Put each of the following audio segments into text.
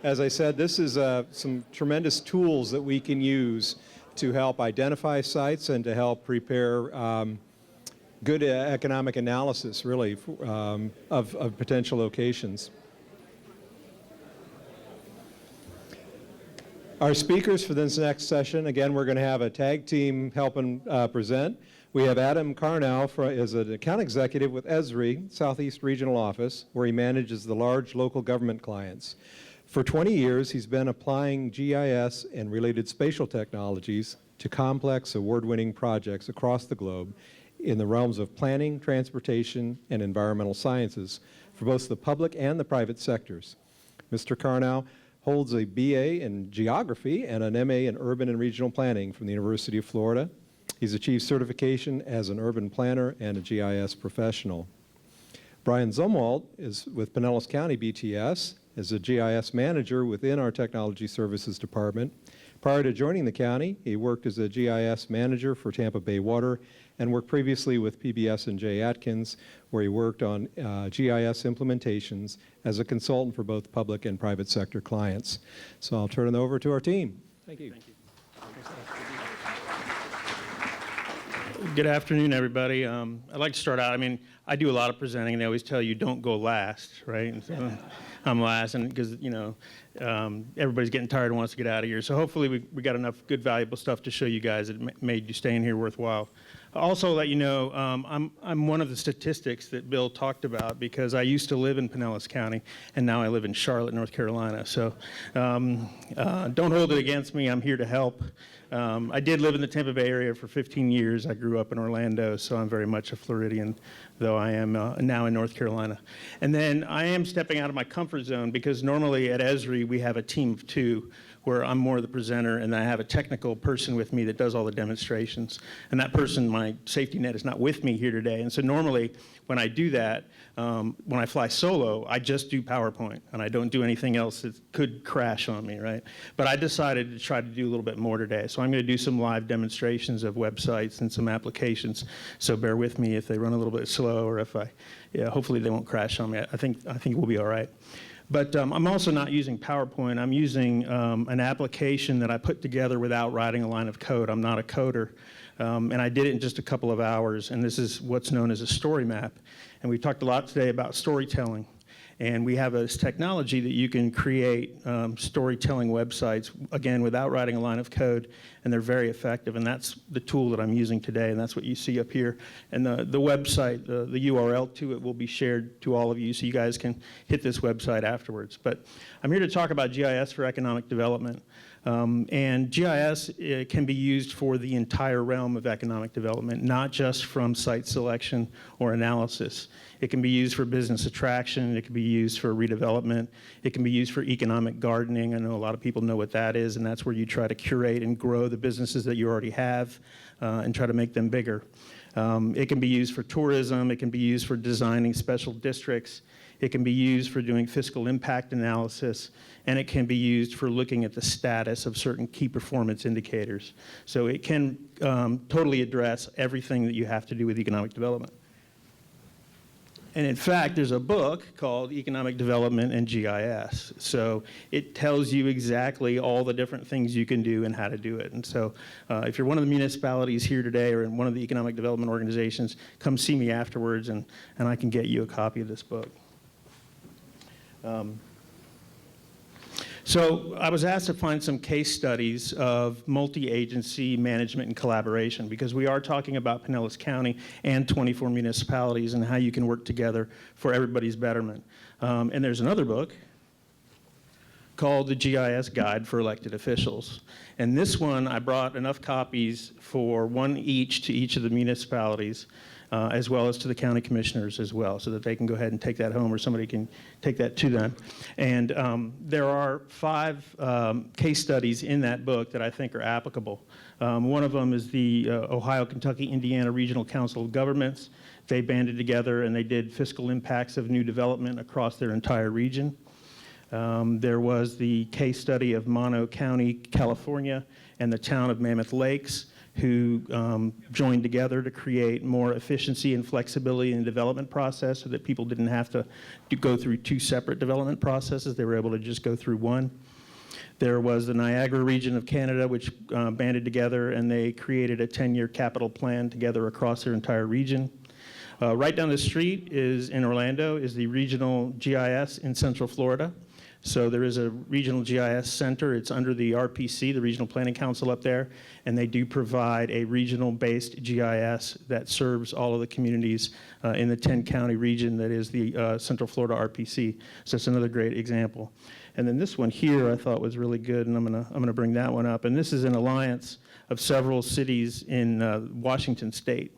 As I said, this is some tremendous tools that we can use to help identify sites and to help prepare good economic analysis, really, of potential locations. Our speakers for this next session, again, we're going to have a tag team helping present. We have Adam Carnow as an account executive with ESRI, Southeast Regional Office, where he manages the large local government clients. For 20 years, he's been applying GIS and related spatial technologies to complex, award-winning projects across the globe in the realms of planning, transportation, and environmental sciences for both the public and the private sectors. Mr. Carnow holds a BA in geography and an MA in urban and regional planning from the University of Florida. He's achieved certification as an urban planner and a GIS professional. Bryan Zumwalt is with Pinellas County BTS as a GIS manager within our technology services department. Prior to joining the county, he worked as a GIS manager for Tampa Bay Water and worked previously with PBS and J. Atkins, where he worked on GIS implementations as a consultant for both public and private sector clients. So I'll turn it over to our team. Thank you. Thank you. Good afternoon, everybody. I'd like to start out. I do a lot of presenting, and they always tell you don't go last, right? And so I'm last, and because everybody's getting tired and wants to get out of here. So hopefully we got enough good, valuable stuff to show you guys that made you staying here worthwhile. I'll also let you know I'm one of the statistics that Bill talked about because I used to live in Pinellas County, and now I live in Charlotte, North Carolina. So don't hold it against me. I'm here to help. I did live in the Tampa Bay area for 15 years. I grew up in Orlando, so I'm very much a Floridian, though I am now in North Carolina. And then I am stepping out of my comfort zone because normally at ESRI we have a team of two where I'm more the presenter and I have a technical person with me that does all the demonstrations. And that person, my safety net, is not with me here today. And so normally when I do that, when I fly solo, I just do PowerPoint and I don't do anything else that could crash on me, right? But I decided to try to do a little bit more today. So I'm going to do some live demonstrations of websites and some applications. So bear with me if they run a little bit slow or if hopefully they won't crash on me. I think we'll be all right. But I'm also not using PowerPoint. I'm using an application that I put together without writing a line of code. I'm not a coder. And I did it in just a couple of hours. And this is what's known as a story map. And we talked a lot today about storytelling. And we have this technology that you can create storytelling websites, again, without writing a line of code, and they're very effective. And that's the tool that I'm using today, and that's what you see up here. And the website, the URL to it will be shared to all of you, so you guys can hit this website afterwards. But I'm here to talk about GIS for economic development. And GIS can be used for the entire realm of economic development, not just from site selection or analysis. It can be used for business attraction. It can be used for redevelopment. It can be used for economic gardening. I know a lot of people know what that is, and that's where you try to curate and grow the businesses that you already have and try to make them bigger. It can be used for tourism. It can be used for designing special districts. It can be used for doing fiscal impact analysis, and it can be used for looking at the status of certain key performance indicators. So it can totally address everything that you have to do with economic development. And in fact, there's a book called Economic Development and GIS. So it tells you exactly all the different things you can do and how to do it. And so if you're one of the municipalities here today or in one of the economic development organizations, come see me afterwards and I can get you a copy of this book. So I was asked to find some case studies of multi-agency management and collaboration because we are talking about Pinellas County and 24 municipalities and how you can work together for everybody's betterment. And there's another book called the GIS Guide for Elected Officials. And this one, I brought enough copies for one each to each of the municipalities, as well as to the county commissioners as well, so that they can go ahead and take that home or somebody can take that to them. And there are 5 case studies in that book that I think are applicable. One of them is the Ohio, Kentucky, Indiana Regional Council of Governments. They banded together and they did fiscal impacts of new development across their entire region. There was the case study of Mono County, California, and the town of Mammoth Lakes who joined together to create more efficiency and flexibility in the development process so that people didn't have to go through two separate development processes. They were able to just go through one. There was the Niagara region of Canada, which banded together, and they created a 10-year capital plan together across their entire region. Right down the street in Orlando is the regional GIS in Central Florida. So there is a regional GIS center. It's under the RPC, the Regional Planning Council up there, and they do provide a regional-based GIS that serves all of the communities in the 10-county region that is the Central Florida RPC. So it's another great example. And then this one here I thought was really good, and I'm gonna bring that one up. And this is an alliance of several cities in Washington State.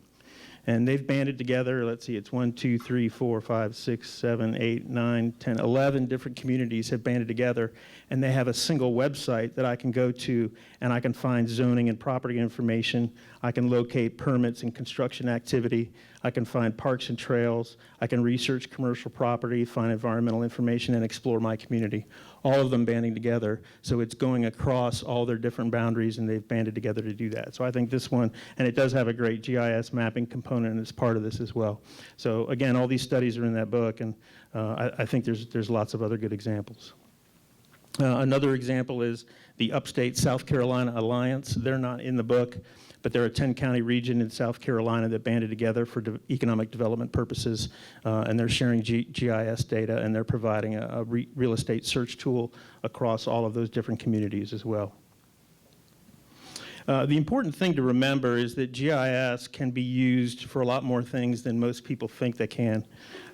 And they've banded together, let's see, it's 1, 2, 3, 4, 5, 6, 7, 8, 9, 10, 11 different communities have banded together, and they have a single website that I can go to, and I can find zoning and property information. I can locate permits and construction activity. I can find parks and trails. I can research commercial property, find environmental information, and explore my community. All of them banding together, so it's going across all their different boundaries, and they've banded together to do that. So I think this one, and it does have a great GIS mapping component as part of this as well. So again, all these studies are in that book, and I think there's lots of other good examples. Another example is the Upstate South Carolina Alliance. They're not in the book, but they're a 10-county region in South Carolina that banded together for economic development purposes, and they're sharing GIS data, and they're providing a real estate search tool across all of those different communities as well. The important thing to remember is that GIS can be used for a lot more things than most people think they can.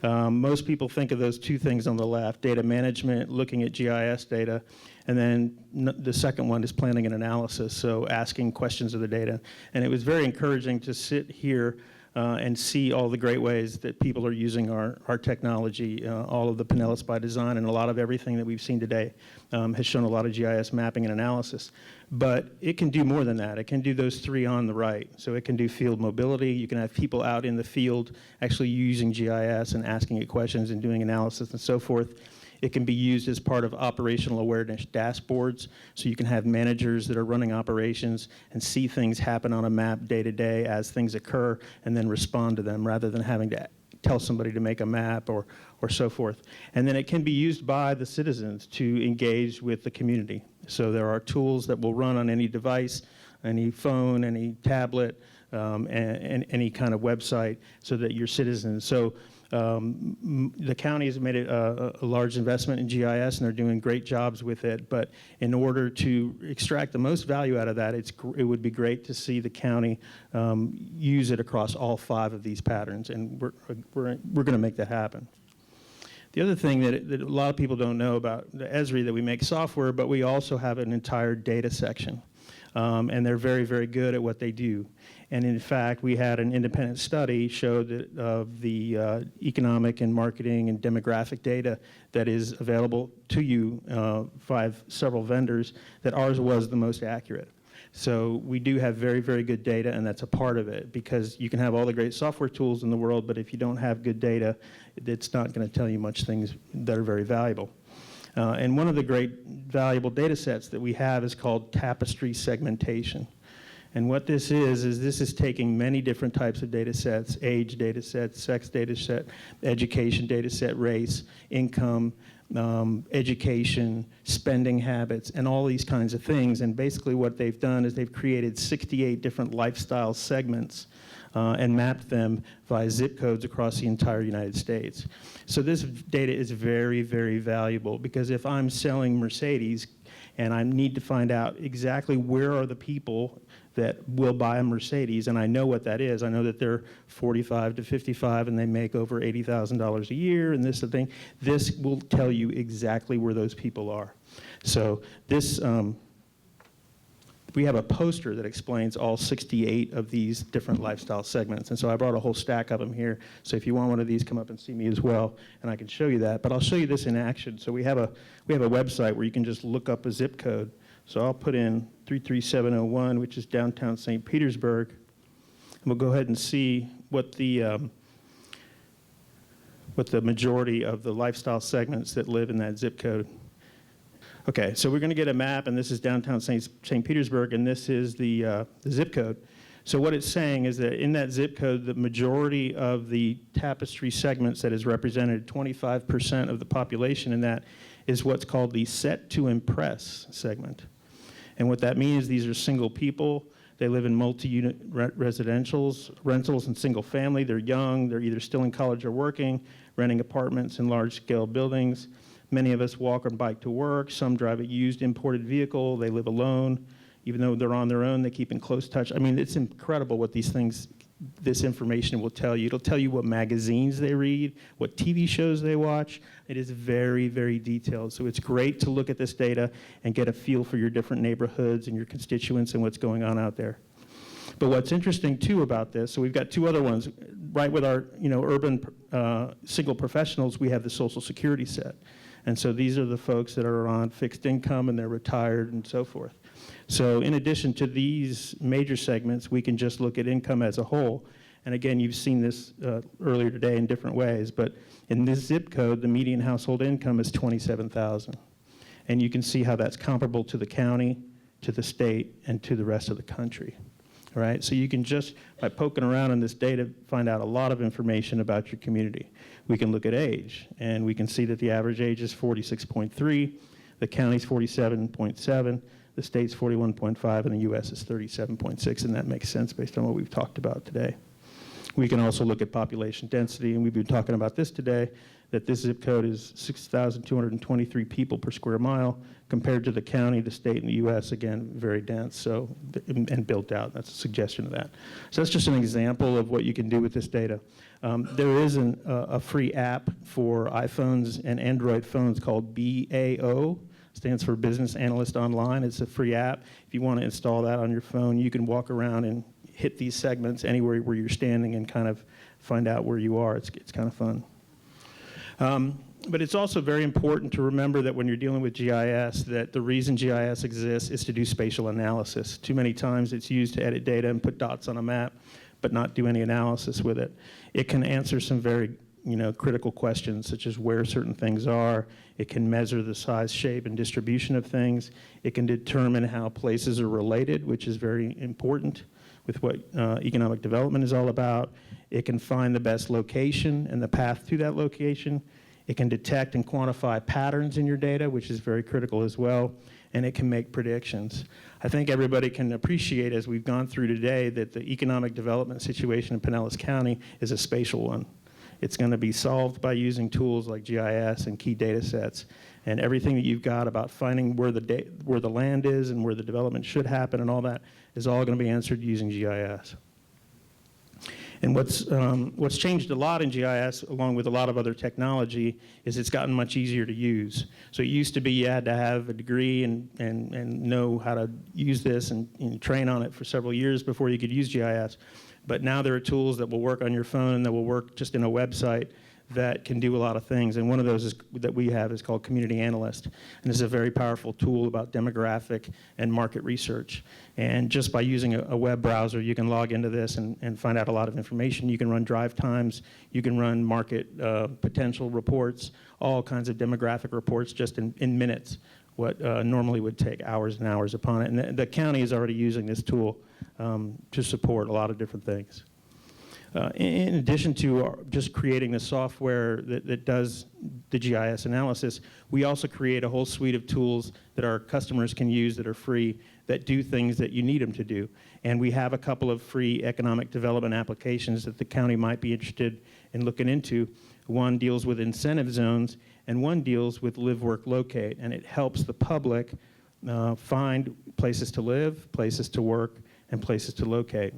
Most people think of those two things on the left, data management, looking at GIS data, and then the second one is planning and analysis, so asking questions of the data. And it was very encouraging to sit here and see all the great ways that people are using our technology. All of the Pinellas by Design and a lot of everything that we've seen today has shown a lot of GIS mapping and analysis. But it can do more than that. It can do those three on the right. So it can do field mobility. You can have people out in the field actually using GIS and asking it questions and doing analysis and so forth. It can be used as part of operational awareness dashboards, so you can have managers that are running operations and see things happen on a map day to day as things occur and then respond to them rather than having to tell somebody to make a map or so forth. And then it can be used by the citizens to engage with the community. So there are tools that will run on any device, any phone, any tablet, and any kind of website so that your citizens. So the county has made a large investment in GIS, and they're doing great jobs with it. But in order to extract the most value out of that, it would be great to see the county use it across all 5 of these patterns, and we're going to make that happen. The other thing that a lot of people don't know about the ESRI, that we make software, but we also have an entire data section. And they're very, very good at what they do. And in fact, we had an independent study show that of the economic and marketing and demographic data that is available to you by several vendors, that ours was the most accurate. So we do have very, very good data, and that's a part of it, because you can have all the great software tools in the world, but if you don't have good data, it's not going to tell you much things that are very valuable. And one of the great valuable data sets that we have is called tapestry segmentation. And what this is taking many different types of data sets: age data set, sex data set, education data set, race, income, education, spending habits, and all these kinds of things. And basically what they've done is they've created 68 different lifestyle segments and mapped them via zip codes across the entire United States. So this data is very, very valuable, because if I'm selling Mercedes and I need to find out exactly where are the people that will buy a Mercedes, and I know what that is. I know that they're 45 to 55 and they make over $80,000 a year and this thing. This will tell you exactly where those people are. So this, we have a poster that explains all 68 of these different lifestyle segments. And so I brought a whole stack of them here. So if you want one of these, come up and see me as well, and I can show you that. But I'll show you this in action. So we have a website where you can just look up a zip code. So I'll put in 33701, which is downtown St. Petersburg. And we'll go ahead and see what the majority of the lifestyle segments that live in that zip code. Okay, so we're going to get a map, and this is downtown St. Petersburg, and this is the zip code. So what it's saying is that in that zip code, the majority of the tapestry segments that is represented, 25% of the population in that, is what's called the set to impress segment. And what that means, these are single people. They live in multi-unit residentials, rentals, and single family. They're young. They're either still in college or working, renting apartments in large-scale buildings. Many of us walk or bike to work. Some drive a used imported vehicle. They live alone. Even though they're on their own, they keep in close touch. I mean, it's incredible what this information will tell you. It'll tell you what magazines they read, what TV shows they watch. It is very, very detailed. So it's great to look at this data and get a feel for your different neighborhoods and your constituents and what's going on out there. But what's interesting too about this, so we've got two other ones. Right with our urban single professionals, we have the Social Security set. And so these are the folks that are on fixed income and they're retired and so forth. So in addition to these major segments, we can just look at income as a whole. And again, you've seen this earlier today in different ways, but in this zip code, the median household income is $27,000. And you can see how that's comparable to the county, to the state, and to the rest of the country. All right, so you can just, by poking around in this data, find out a lot of information about your community. We can look at age, and we can see that the average age is 46.3, the county's 47.7, the state's 41.5, and the U.S. is 37.6, and that makes sense based on what we've talked about today. We can also look at population density, and we've been talking about this today, that this zip code is 6,223 people per square mile compared to the county, the state, and the U.S., again, very dense, so, and built out. That's a suggestion of that. So that's just an example of what you can do with this data. There is a free app for iPhones and Android phones called BAO, stands for Business Analyst Online. It's a free app. If you want to install that on your phone, you can walk around and hit these segments anywhere where you're standing and kind of find out where you are. It's kind of fun. But it's also very important to remember that when you're dealing with GIS, that the reason GIS exists is to do spatial analysis. Too many times it's used to edit data and put dots on a map, but not do any analysis with it. It can answer some very critical questions, such as where certain things are. It can measure the size, shape, and distribution of things. It can determine how places are related, which is very important with what economic development is all about. It can find the best location and the path to that location. It can detect and quantify patterns in your data, which is very critical as well. And it can make predictions. I think everybody can appreciate, as we've gone through today, that the economic development situation in Pinellas County is a spatial one. It's going to be solved by using tools like GIS and key data sets. And everything that you've got about finding where the land is and where the development should happen and all that is all going to be answered using GIS. And what's changed a lot in GIS, along with a lot of other technology, is it's gotten much easier to use. So it used to be you had to have a degree and know how to use this and train on it for several years before you could use GIS. But now there are tools that will work on your phone, that will work just in a website, that can do a lot of things. And one of those that we have is called Community Analyst. And it's a very powerful tool about demographic and market research. And just by using a web browser, you can log into this and find out a lot of information. You can run drive times. You can run market potential reports, all kinds of demographic reports just in minutes, what normally would take hours and hours upon it. And the county is already using this tool to support a lot of different things. In addition to just creating the software that does the GIS analysis, we also create a whole suite of tools that our customers can use that are free, that do things that you need them to do. And we have a couple of free economic development applications that the county might be interested in looking into. One deals with incentive zones, and one deals with live, work, locate. And it helps the public find places to live, places to work, and places to locate.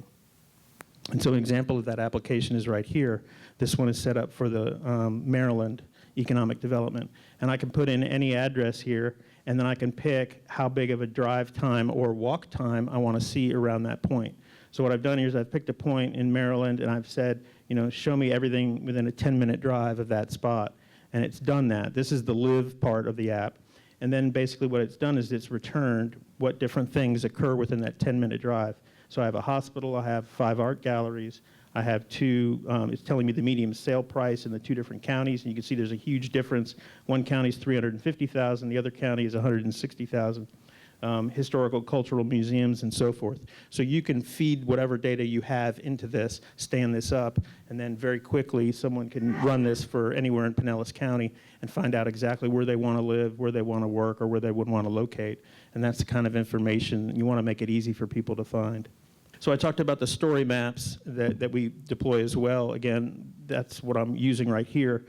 And so an example of that application is right here. This one is set up for the Maryland economic development. And I can put in any address here, and then I can pick how big of a drive time or walk time I want to see around that point. So what I've done here is I've picked a point in Maryland, and I've said, show me everything within a 10-minute drive of that spot. And it's done that. This is the live part of the app. And then basically what it's done is it's returned what different things occur within that 10-minute drive. So I have a hospital, I have 5 art galleries, I have two, it's telling me the median sale price in the two different counties, and you can see there's a huge difference. One county is 350,000, the other county is 160,000. Historical, cultural museums, and so forth. So you can feed whatever data you have into this, stand this up, and then very quickly someone can run this for anywhere in Pinellas County and find out exactly where they want to live, where they want to work, or where they would want to locate. And that's the kind of information you want to make it easy for people to find. So I talked about the story maps that we deploy as well. Again, that's what I'm using right here.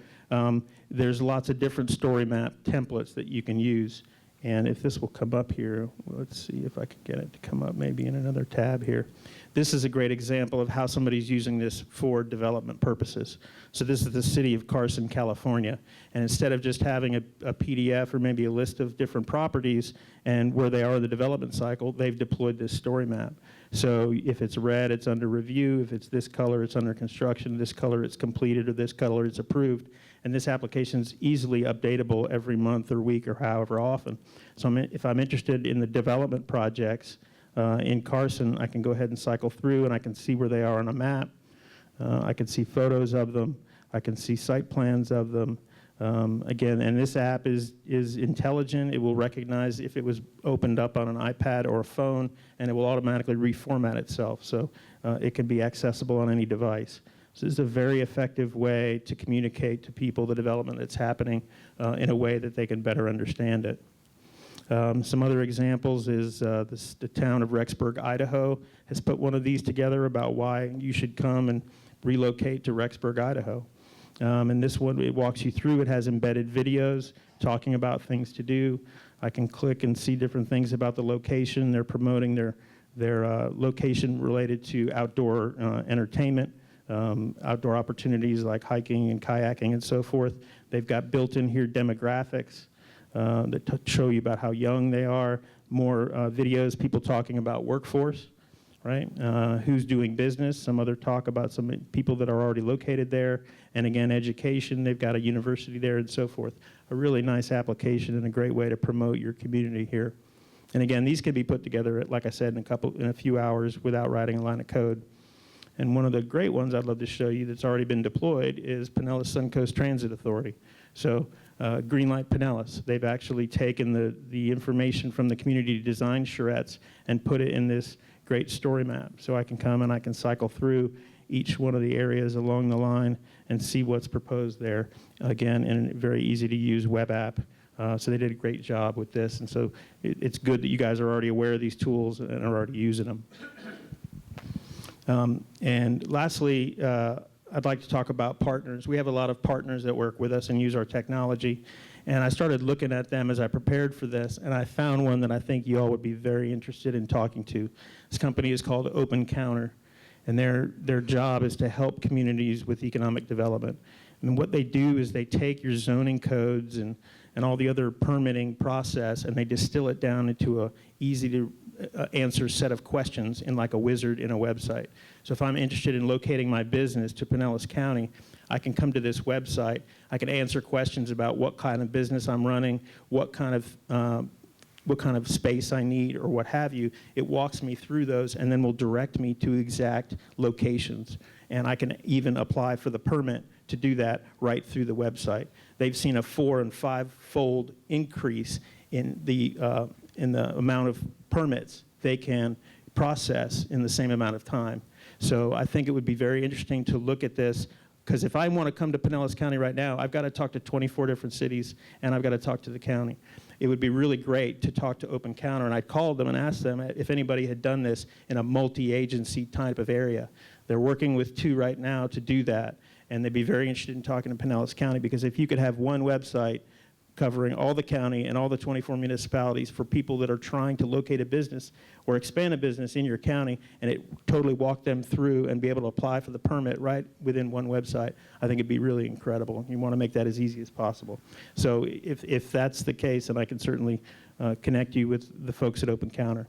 There's lots of different story map templates that you can use. And if this will come up here, let's see if I can get it to come up maybe in another tab here. This is a great example of how somebody's using this for development purposes. So this is the city of Carson, California. And instead of just having a PDF or maybe a list of different properties and where they are in the development cycle, they've deployed this story map. So if it's red, it's under review. If it's this color, it's under construction. This color, it's completed, or this color, it's approved. And this application is easily updatable every month or week or however often. So if I'm interested in the development projects in Carson, I can go ahead and cycle through and I can see where they are on a map. I can see photos of them. I can see site plans of them. Again, and this app is intelligent. It will recognize if it was opened up on an iPad or a phone, and it will automatically reformat itself. So it can be accessible on any device. So this is a very effective way to communicate to people the development that's happening in a way that they can better understand it. Some other examples is the town of Rexburg, Idaho has put one of these together about why you should come and relocate to Rexburg, Idaho. And this one, it walks you through. It has embedded videos talking about things to do. I can click and see different things about the location. They're promoting their location related to outdoor entertainment. Outdoor opportunities like hiking and kayaking and so forth. They've got built in here demographics that show you about how young they are, more videos, people talking about workforce, right? Who's doing business, some other talk about some people that are already located there, and again, education, they've got a university there and so forth. A really nice application and a great way to promote your community here. And again, these can be put together, like I said, in a few hours without writing a line of code. And one of the great ones I'd love to show you that's already been deployed is Pinellas Suncoast Transit Authority. So Greenlight Pinellas, they've actually taken the information from the community design charrettes and put it in this great story map. So I can come and I can cycle through each one of the areas along the line and see what's proposed there. Again, in a very easy to use web app. So they did a great job with this. And so it's good that you guys are already aware of these tools and are already using them. And lastly, I'd like to talk about partners. We have a lot of partners that work with us and use our technology. And I started looking at them as I prepared for this, and I found one that I think you all would be very interested in talking to. This company is called Open Counter, and their job is to help communities with economic development. And what they do is they take your zoning codes and all the other permitting process, and they distill it down into a easy to answer set of questions in like a wizard in a website. So if I'm interested in locating my business to Pinellas County, I can come to this website. I can answer questions about what kind of business I'm running, what kind of space I need, or what have you. It walks me through those and then will direct me to exact locations. And I can even apply for the permit to do that right through the website. They've seen a 4- and 5-fold increase in the amount of permits they can process in the same amount of time. So I think it would be very interesting to look at this, because if I want to come to Pinellas County right now, I've got to talk to 24 different cities, and I've got to talk to the county. It would be really great to talk to Open Counter, and I'd call them and ask them if anybody had done this in a multi-agency type of area. They're working with 2 right now to do that, and they'd be very interested in talking to Pinellas County, because if you could have one website covering all the county and all the 24 municipalities for people that are trying to locate a business or expand a business in your county, and it totally walk them through and be able to apply for the permit right within one website, I think it'd be really incredible. You want to make that as easy as possible. So if that's the case, then I can certainly connect you with the folks at Open Counter.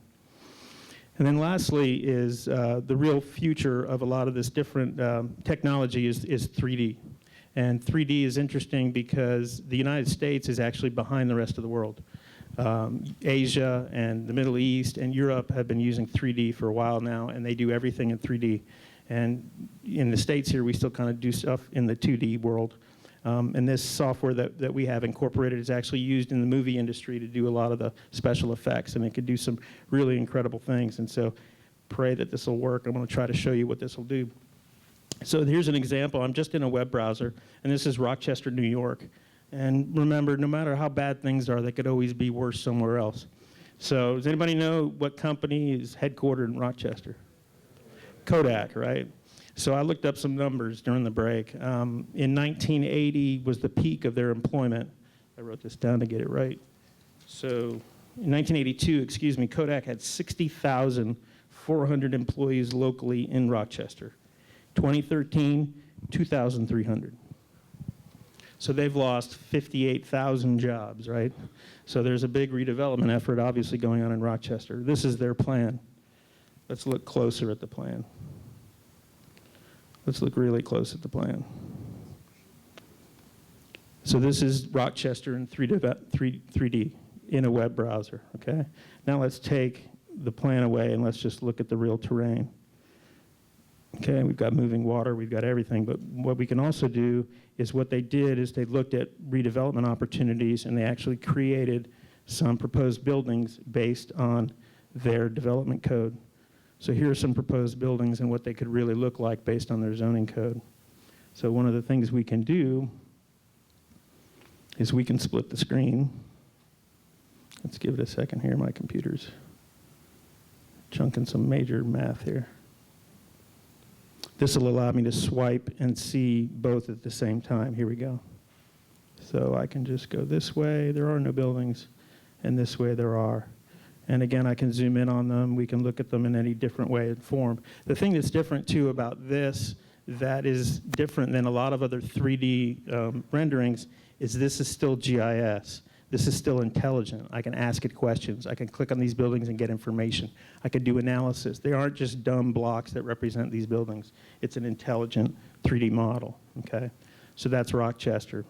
And then lastly is the real future of a lot of this different technology is 3D. And 3D is interesting because the United States is actually behind the rest of the world. Asia and the Middle East and Europe have been using 3D for a while now, and they do everything in 3D. And in the States here, we still kind of do stuff in the 2D world. And this software that we have incorporated is actually used in the movie industry to do a lot of the special effects, and it can do some really incredible things. And so pray that this will work. I'm going to try to show you what this will do. So here's an example. I'm just in a web browser, and this is Rochester, New York. And remember, no matter how bad things are, they could always be worse somewhere else. So does anybody know what company is headquartered in Rochester? Kodak, right? So I looked up some numbers during the break. In 1980 was the peak of their employment. I wrote this down to get it right. So in 1982, excuse me, Kodak had 60,400 employees locally in Rochester. 2013, 2,300. So they've lost 58,000 jobs, right? So there's a big redevelopment effort obviously going on in Rochester. This is their plan. Let's look closer at the plan. Let's look really close at the plan. So this is Rochester in 3D in a web browser, okay? Now let's take the plan away and let's just look at the real terrain. Okay, we've got moving water, we've got everything, but what we can also do is what they did is they looked at redevelopment opportunities and they actually created some proposed buildings based on their development code. So here are some proposed buildings and what they could really look like based on their zoning code. So one of the things we can do is we can split the screen. Let's give it a second here, my computer's chunking some major math here. This will allow me to swipe and see both at the same time. Here we go. So I can just go this way, there are no buildings, and this way there are. And again, I can zoom in on them. We can look at them in any different way and form. The thing that's different too about this that is different than a lot of other 3D renderings is this is still GIS. This is still intelligent. I can ask it questions. I can click on these buildings and get information. I can do analysis. They aren't just dumb blocks that represent these buildings. It's an intelligent 3D model, okay? So that's Rochester.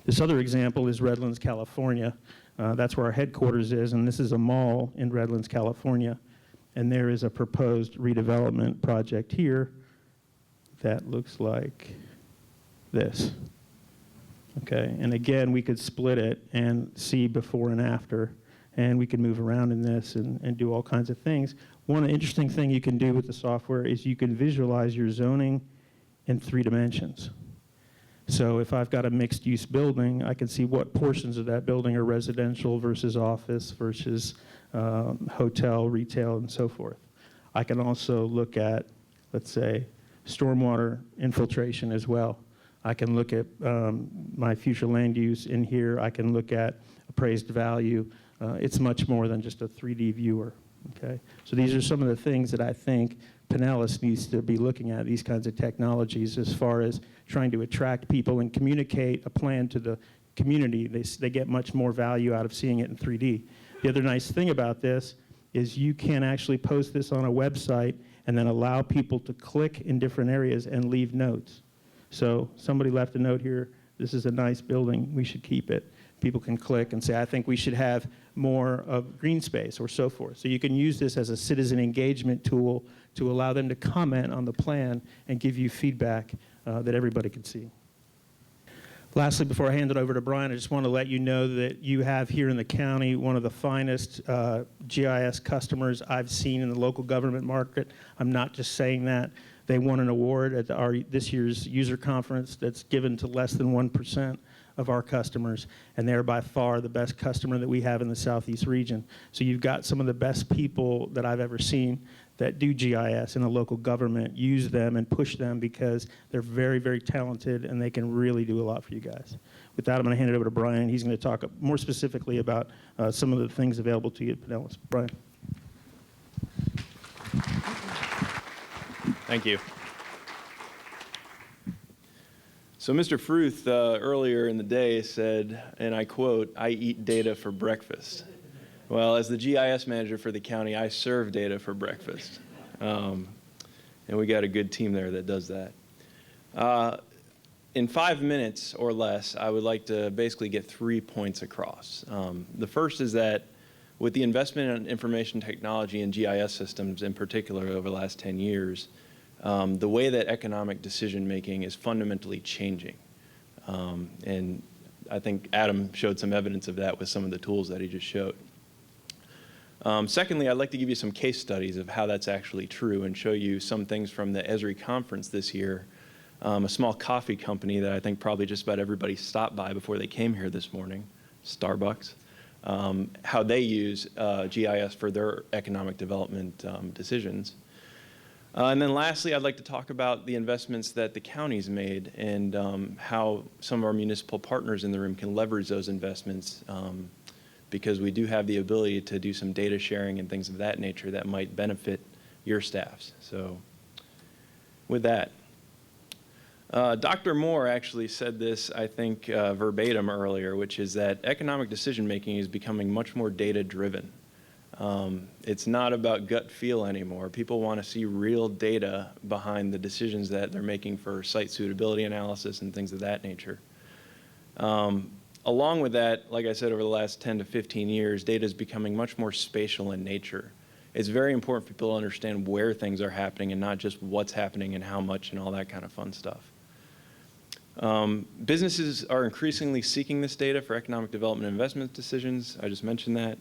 This other example is Redlands, California. That's where our headquarters is, and this is a mall in Redlands, California. And there is a proposed redevelopment project here that looks like this. Okay, and again, we could split it and see before and after, and we can move around in this and do all kinds of things. One interesting thing you can do with the software is you can visualize your zoning in 3 dimensions. So if I've got a mixed-use building, I can see what portions of that building are residential versus office versus hotel, retail, and so forth. I can also look at, let's say, stormwater infiltration as well. I can look at my future land use in here. I can look at appraised value. It's much more than just a 3D viewer, okay? So these are some of the things that I think Pinellas needs to be looking at, these kinds of technologies, as far as trying to attract people and communicate a plan to the community. They get much more value out of seeing it in 3D. The other nice thing about this is you can actually post this on a website and then allow people to click in different areas and leave notes. So somebody left a note here, this is a nice building, we should keep it. People can click and say, I think we should have more of green space or so forth. So you can use this as a citizen engagement tool to allow them to comment on the plan and give you feedback that everybody can see. Lastly, before I hand it over to Bryan, I just want to let you know that you have here in the county one of the finest GIS customers I've seen in the local government market. I'm not just saying that. They won an award at this year's user conference that's given to less than 1% of our customers, and they're by far the best customer that we have in the Southeast region. So you've got some of the best people that I've ever seen that do GIS in the local government, use them and push them because they're very, very talented and they can really do a lot for you guys. With that, I'm going to hand it over to Bryan. He's going to talk more specifically about some of the things available to you at Pinellas. Bryan. Thank you. So Mr. Fruth earlier in the day said, and I quote, "I eat data for breakfast." Well, as the GIS manager for the county, I serve data for breakfast. And we got a good team there that does that. In 5 minutes or less, I would like to basically get 3 points across. The first is that with the investment in information technology and GIS systems in particular over the last 10 years, the way that economic decision making is fundamentally changing. And I think Adam showed some evidence of that with some of the tools that he just showed. Secondly, I'd like to give you some case studies of how that's actually true and show you some things from the ESRI conference this year, a small coffee company that I think probably just about everybody stopped by before they came here this morning, Starbucks, how they use GIS for their economic development decisions. And then lastly, I'd like to talk about the investments that the county's made and how some of our municipal partners in the room can leverage those investments, because we do have the ability to do some data sharing and things of that nature that might benefit your staffs. So with that, Dr. Moore actually said this, I think, verbatim earlier, which is that economic decision making is becoming much more data driven. It's not about gut feel anymore. People want to see real data behind the decisions that they're making for site suitability analysis and things of that nature. Along with that, like I said, over the last 10 to 15 years, data is becoming much more spatial in nature. It's very important for people to understand where things are happening and not just what's happening and how much and all that kind of fun stuff. Businesses are increasingly seeking this data for economic development and investment decisions. I just mentioned that.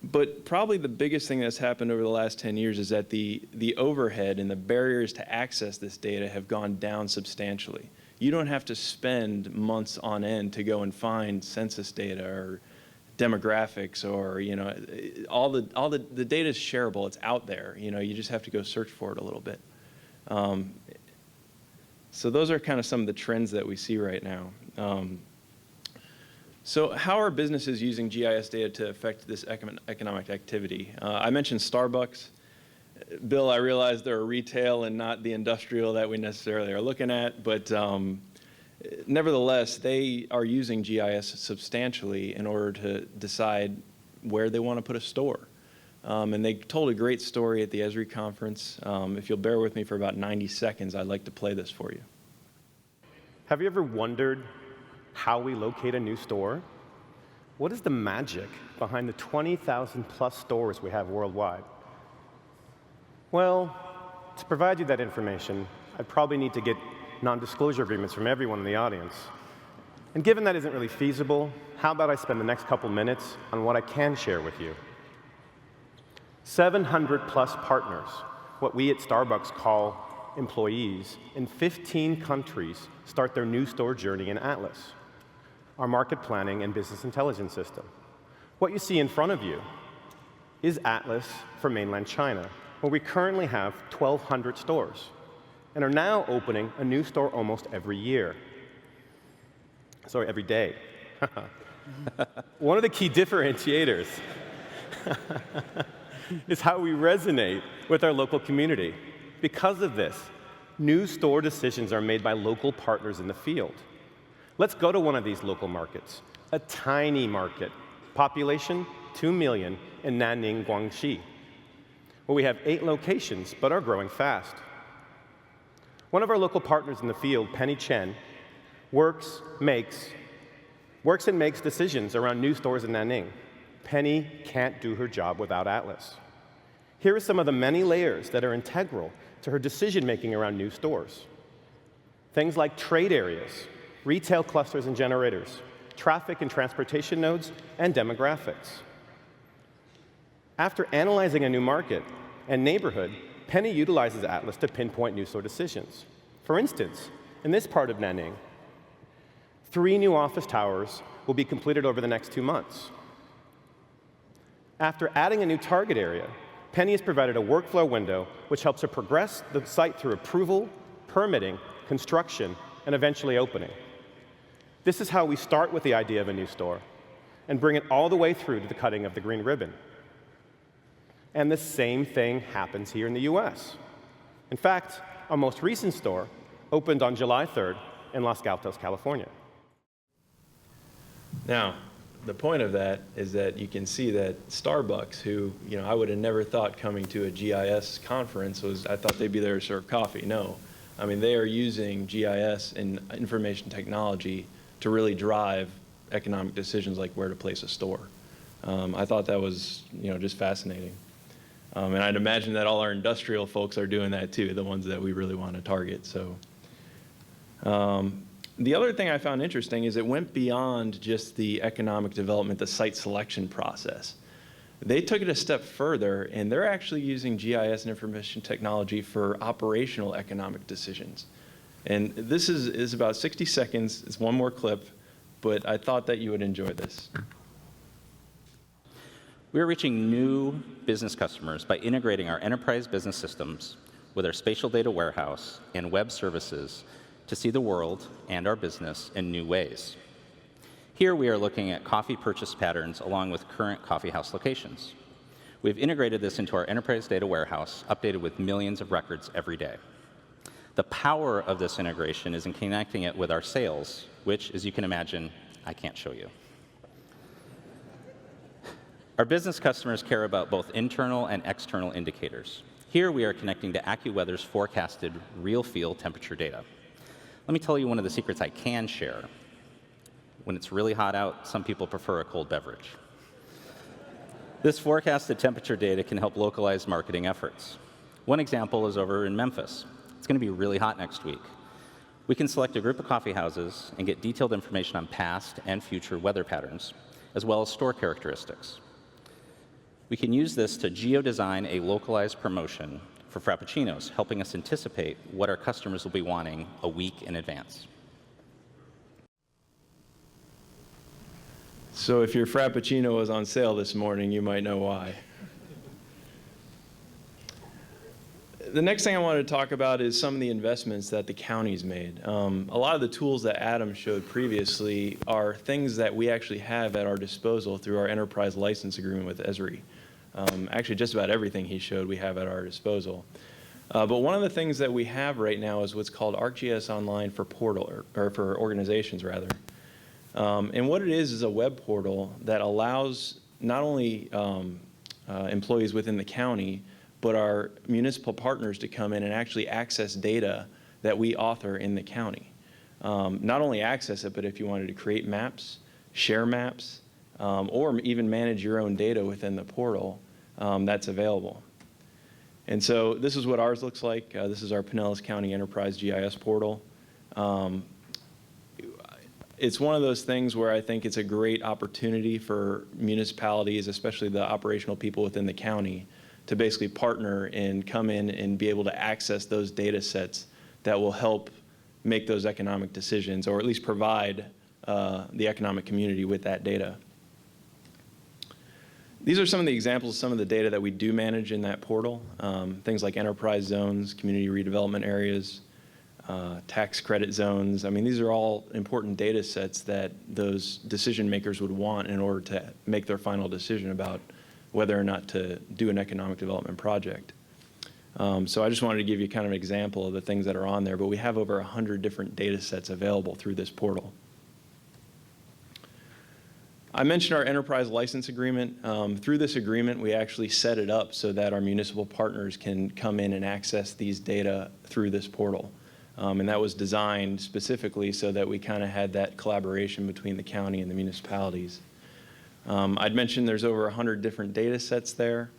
But probably the biggest thing that's happened over the last 10 years is that the overhead and the barriers to access this data have gone down substantially. You don't have to spend months on end to go and find census data or demographics or, all the data is shareable. It's out there. You just have to go search for it a little bit. So those are kind of some of the trends that we see right now. So how are businesses using GIS data to affect this economic activity? I mentioned Starbucks. Bill, I realize they're a retail and not the industrial that we necessarily are looking at, but nevertheless, they are using GIS substantially in order to decide where they want to put a store. And they told a great story at the ESRI conference. If you'll bear with me for about 90 seconds, I'd like to play this for you. Have you ever wondered how we locate a new store? What is the magic behind the 20,000 plus stores we have worldwide? Well, to provide you that information, I'd probably need to get non-disclosure agreements from everyone in the audience. And given that isn't really feasible, how about I spend the next couple minutes on what I can share with you? 700 plus partners, what we at Starbucks call employees, in 15 countries start their new store journey in Atlas, our market planning and business intelligence system. What you see in front of you is Atlas for mainland China, where we currently have 1,200 stores and are now opening a new store almost every year. Sorry, every day. One of the key differentiators is how we resonate with our local community. Because of this, new store decisions are made by local partners in the field. Let's go to one of these local markets, a tiny market, population 2 million in Nanning, Guangxi, where we have 8 locations but are growing fast. One of our local partners in the field, Penny Chen, works and makes decisions around new stores in Nanning. Penny can't do her job without Atlas. Here are some of the many layers that are integral to her decision-making around new stores. Things like trade areas, retail clusters and generators, traffic and transportation nodes, and demographics. After analyzing a new market and neighborhood, Penny utilizes Atlas to pinpoint new store decisions. For instance, in this part of Nanning, 3 new office towers will be completed over the next 2 months. After adding a new target area, Penny has provided a workflow window which helps her progress the site through approval, permitting, construction, and eventually opening. This is how we start with the idea of a new store and bring it all the way through to the cutting of the green ribbon. And the same thing happens here in the US. In fact, our most recent store opened on July 3rd in Los Gatos, California. Now, the point of that is that you can see that Starbucks, who I would have never thought coming to a GIS conference I thought they'd be there to serve coffee. No, I mean they are using GIS and information technology to really drive economic decisions like where to place a store. I thought that was just fascinating. And I'd imagine that all our industrial folks are doing that too, the ones that we really want to target. So the other thing I found interesting is it went beyond just the economic development, the site selection process. They took it a step further, and they're actually using GIS and information technology for operational economic decisions. And this is about 60 seconds. It's one more clip, but I thought that you would enjoy this. We are reaching new business customers by integrating our enterprise business systems with our spatial data warehouse and web services to see the world and our business in new ways. Here we are looking at coffee purchase patterns along with current coffee house locations. We've integrated this into our enterprise data warehouse, updated with millions of records every day. The power of this integration is in connecting it with our sales, which, as you can imagine, I can't show you. Our business customers care about both internal and external indicators. Here we are connecting to AccuWeather's forecasted real field temperature data. Let me tell you one of the secrets I can share. When it's really hot out, some people prefer a cold beverage. This forecasted temperature data can help localize marketing efforts. One example is over in Memphis. It's going to be really hot next week. We can select a group of coffee houses and get detailed information on past and future weather patterns, as well as store characteristics. We can use this to geo-design a localized promotion for Frappuccinos, helping us anticipate what our customers will be wanting a week in advance. So if your Frappuccino was on sale this morning, you might know why. The next thing I wanted to talk about is some of the investments that the county's made. A lot of the tools that Adam showed previously are things that we actually have at our disposal through our enterprise license agreement with ESRI. Actually, just about everything he showed we have at our disposal. But one of the things that we have right now is what's called ArcGIS Online for portal, or for organizations rather. And what it is a web portal that allows not only employees within the county, but our municipal partners to come in and actually access data that we author in the county. Not only access it, but if you wanted to create maps, share maps, or even manage your own data within the portal, that's available. And so this is what ours looks like. This is our Pinellas County Enterprise GIS portal. It's one of those things where I think it's a great opportunity for municipalities, especially the operational people within the county, to basically partner and come in and be able to access those data sets that will help make those economic decisions, or at least provide the economic community with that data. These are some of the examples of some of the data that we do manage in that portal. Things like enterprise zones, community redevelopment areas, tax credit zones. I mean, these are all important data sets that those decision makers would want in order to make their final decision about whether or not to do an economic development project. So I just wanted to give you kind of an example of the things that are on there, but we have over 100 different data sets available through this portal. I mentioned our enterprise license agreement. Through this agreement, we actually set it up so that our municipal partners can come in and access these data through this portal. And that was designed specifically so that we kind of had that collaboration between the county and the municipalities. I'd mentioned there's over 100 different data sets there.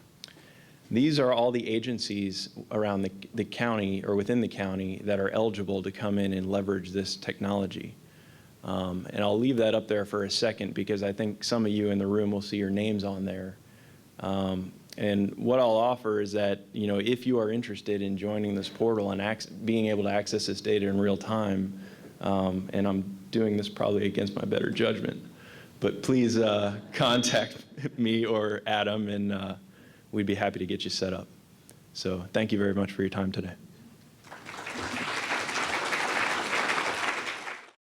These are all the agencies around the county or within the county that are eligible to come in and leverage this technology. And I'll leave that up there for a second because I think some of you in the room will see your names on there. And what I'll offer is that, you know, if you are interested in joining this portal and being able to access this data in real time, and I'm doing this probably against my better judgment, but please contact me or Adam, and we'd be happy to get you set up. So thank you very much for your time today.